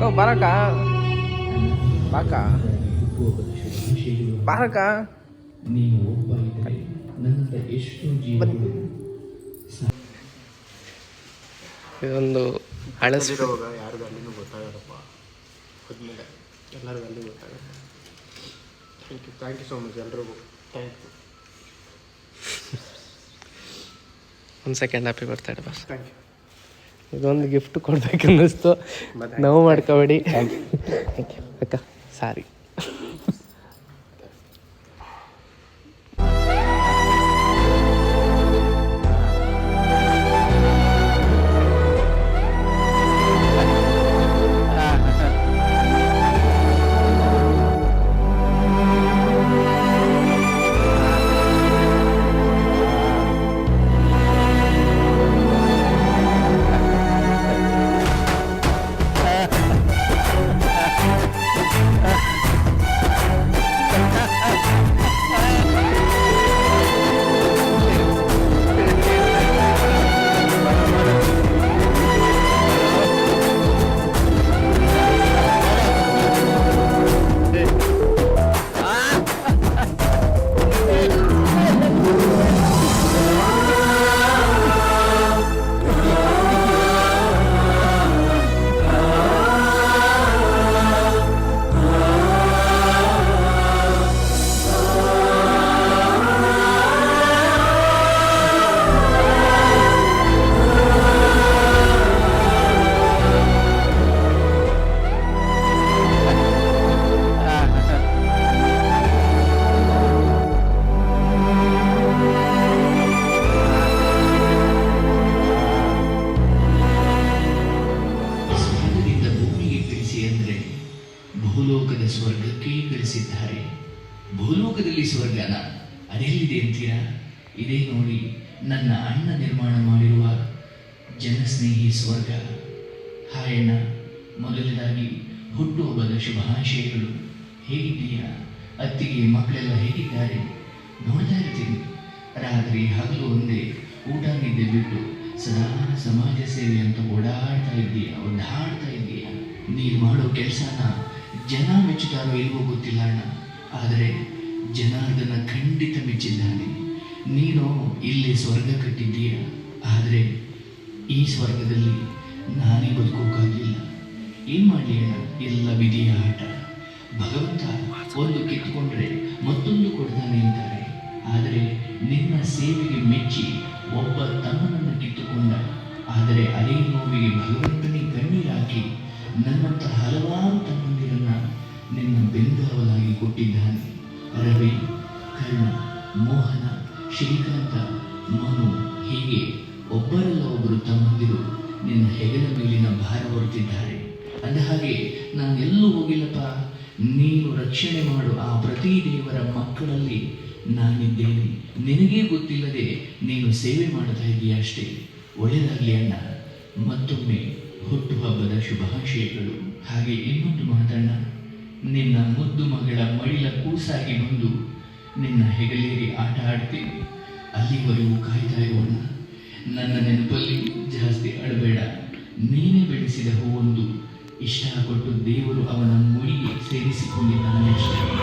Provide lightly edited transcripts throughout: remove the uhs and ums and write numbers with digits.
Kau baraka. Baka. Baraka. ನೀನು ಒಬ್ಬ ಇದ್ದರೆ ನನ್ನಿಂದ ಎಷ್ಟು ಜೀವಗಳು ಇದೊಂದು ಹಳಸಿರುವಾಗ ಯಾರಿಗೂ ಅಲ್ಲಿನೂ ಗೊತ್ತಾಗಲ್ಲಪ್ಪ ಹೋದ್ಮೇಲೆ ಎಲ್ಲರಿಗೂ ಅಲ್ಲಿ ಗೊತ್ತಾಗುತ್ತೆ. ಥ್ಯಾಂಕ್ ಯು ಸೋ ಮಚ್ ಎಲ್ರಿಗೂ ಥ್ಯಾಂಕ್ ಯು. ಒಂದು second happy birthday boss. Thank you. ಇದೊಂದು ಗಿಫ್ಟ್ ಕೊಡ್ಬೇಕು ಅನ್ನಿಸ್ತು. ನೋವು ಮಾಡ್ಕೋಬೇಡಿ ಅಕ್ಕ. ಸಾರಿ. ಭೂಲೋಕದ ಸ್ವರ್ಗಕ್ಕೆ ಕಳಿಸಿದ್ದಾರೆ. ಭೂಲೋಕದಲ್ಲಿ ಸ್ವರ್ಗನ ಅದೆಲ್ಲಿದೆ ಅಂತೀರಾ? ಇದೇ ನೋಡಿ ನನ್ನ ಅಣ್ಣ ನಿರ್ಮಾಣ ಮಾಡಿರುವ ಜನಸ್ನೇಹಿ ಸ್ವರ್ಗ. ಹಾಯ್ ಅಣ್ಣ, ಮೊದಲನೇದಾಗಿ ಹುಟ್ಟುಹಬ್ಬದ ಶುಭಾಶಯಗಳು. ಹೇಗಿದ್ದೀಯಾ? ಅತ್ತಿಗೆ ಮಕ್ಕಳೆಲ್ಲ ಹೇಗಿದ್ದಾರೆ? ನೋಡ್ತಾ ಇರ್ತೀನಿ, ರಾತ್ರಿ ಹಗಲು ಒಂದೇ ಊಟ ನಿದ್ದೆ ಬಿಟ್ಟು ಸದಾ ಸಮಾಜ ಸೇವೆ ಅಂತ ಓಡಾಡ್ತಾ ಇದ್ದೀಯ. ನೀನು ಮಾಡೋ ಕೆಲಸನ ಜನ ಮೆಚ್ಚುತ್ತಾರೋ ಇಲ್ವೋ ಗೊತ್ತಿಲ್ಲ ಅಣ್ಣ, ಆದರೆ ಜನ ಅದನ್ನು ಖಂಡಿತ ಮೆಚ್ಚಿದ್ದಾನೆ. ನೀನು ಇಲ್ಲಿ ಸ್ವರ್ಗ ಕಟ್ಟಿದ್ದೀಯ, ಆದರೆ ಈ ಸ್ವರ್ಗದಲ್ಲಿ ನಾನೇ ಬದುಕೋಕ್ಕಾಗಲಿಲ್ಲ. ಏನು ಮಾಡಲಿ ಅಣ್ಣ, ಎಲ್ಲ ವಿಧಿಯ ಆಟ. ಭಗವಂತ ಒಂದು ಕಿತ್ತುಕೊಂಡ್ರೆ ಮತ್ತೊಂದು ಕೊಡ್ತಾನೆ ಅಂತಾರೆ. ಆದರೆ ನಿನ್ನ ಸೇವೆಗೆ ಮೆಚ್ಚಿ ಒಬ್ಬ ತಮ್ಮನನ್ನು ಕಿತ್ತುಕೊಂಡ. ಆದರೆ ಅದೇ ನೋವಿಗೆ ಭಗವಂತನೇ ಕಣ್ಣೀರಾಕಿ ನನ್ನಂಥ ಹಲವಾರು ತಮ್ಮಂದಿರನ್ನ ನಿನ್ನ ಬೆಂಗಾವಲಾಗಿ ಕೊಟ್ಟಿದ್ದಾನೆ. ರವಿ, ಕರ್ಣ, ಮೋಹನ, ಶ್ರೀಕಾಂತ, ಮನು, ಹೀಗೆ ಒಬ್ಬರಲ್ಲ ಒಬ್ಬರು ತಮ್ಮಂದಿರು ನಿನ್ನ ಹೆಗಲ ಮೇಲಿನ ಭಾರ ಹೊರುತ್ತಿದ್ದಾರೆ. ಅಂದ ಹಾಗೆ ನಾನೆಲ್ಲೂ ಹೋಗಿಲ್ಲಪ್ಪ. ನೀನು ರಕ್ಷಣೆ ಮಾಡು ಆ ಪ್ರತಿ ದೇವರ ಮಕ್ಕಳಲ್ಲಿ ನಾನಿದ್ದೇನೆ. ನಿನಗೇ ಗೊತ್ತಿಲ್ಲದೆ ನೀನು ಸೇವೆ ಮಾಡ್ತಾ ಇದೀಯ ಅಷ್ಟೇ. ಒಳ್ಳೆಯದಾಗಲಿ ಅಣ್ಣ. ಮತ್ತೊಮ್ಮೆ ಹುಟ್ಟುಹಬ್ಬದ ಶುಭಾಶಯಗಳು. ಹಾಗೆ ಇನ್ನೊಂದು ಮಾತಣ್ಣ, ನಿನ್ನ ಮುದ್ದು ಮಗಳ ಮಡಿಲ ಕೂಸಾಗಿ ಬಂದು ನಿನ್ನ ಹೆಗಲೇರಿ ಆಟ ಆಡ್ತೀನಿ. ಅಲ್ಲಿವರೆಗೂ ಕಾಯ್ತಾ ಇರೋಣ. ನನ್ನ ನೆನಪಲ್ಲಿ ಜಾಸ್ತಿ ಅಳಬೇಡ. ನೀನೇ ಬೆಳೆಸಿದ ಹೂವೊಂದು ಇಷ್ಟಪಟ್ಟು ದೇವರು ಅವನ ಮುಡಿಗೆ ಸೇರಿಸಿಕೊಂಡಿದ್ದಾನೆ ಅಷ್ಟೇ.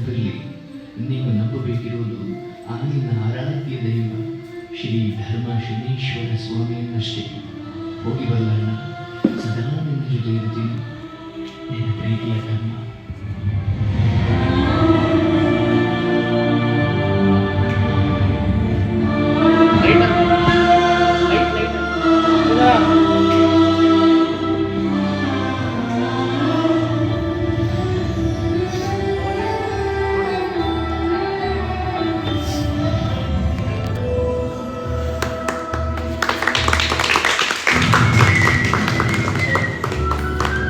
ನೆನಪಿರಲಿ, ನೀವು ನಂಬಬೇಕಿರುವುದು ಆಗಿನ ಆರಾಧ್ಯ ದೈವ ಶ್ರೀ ಧರ್ಮ ಶನೀಶ್ವರ ಸ್ವಾಮಿಯನ್ನಷ್ಟೇ. ಹೋಗಿ ಬಲ್ಲಣ್ಣ, ಸದಾ ನಿನ್ನ ಜೊತೆ ಇರ್ತೀನಿ. ನಿನ್ನ ಪ್ರೀತಿಯ ಧರ್ಮ.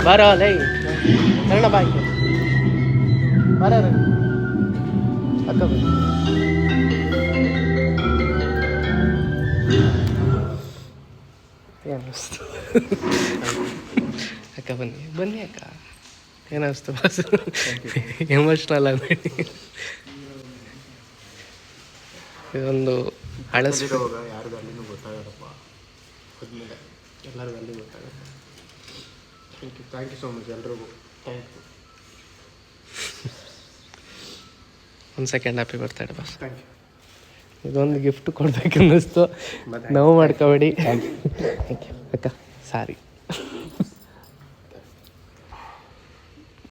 ಬಾರೋ ಲೈ ಕರ್ಣ ಬಾಯ್ ಬಾರ ಅಕ್ಕ ಬನ್ನಿ. ಏನಿಸ್ತು ಅಕ್ಕ ಬನ್ನಿ ಬನ್ನಿ ಅಕ್ಕ. ಏನಿಸ್ತು ಬಸ್ ಎಮೋಷ್ನಲ್ ಆಗಬೇಡಿ. ಇದೊಂದು ಹಳಸು ಇರೋವಾಗ ಯಾರಿಗೂ ಅಲ್ಲಿನೂ ಗೊತ್ತಾಗಲ್ಲಪ್ಪ. ಹೋದ್ಮೇಲೆ ಎಲ್ಲರಿಗೂ ಅಲ್ಲಿ ಗೊತ್ತಾಗುತ್ತೆ. ಥ್ಯಾಂಕ್ ಯು ಸೋ ಮಚ್ ಎಲ್ರಿಗೂ. Thank you. ಒಂದು second happy birthday boss. Thank you. ಇದೊಂದು ಗಿಫ್ಟ್ ಕೊಡ್ಬೇಕು ಅನ್ನಿಸ್ತು. ನೋವು ಮಾಡ್ಕೋಬೇಡಿ ಅಕ್ಕ. ಸಾರಿ.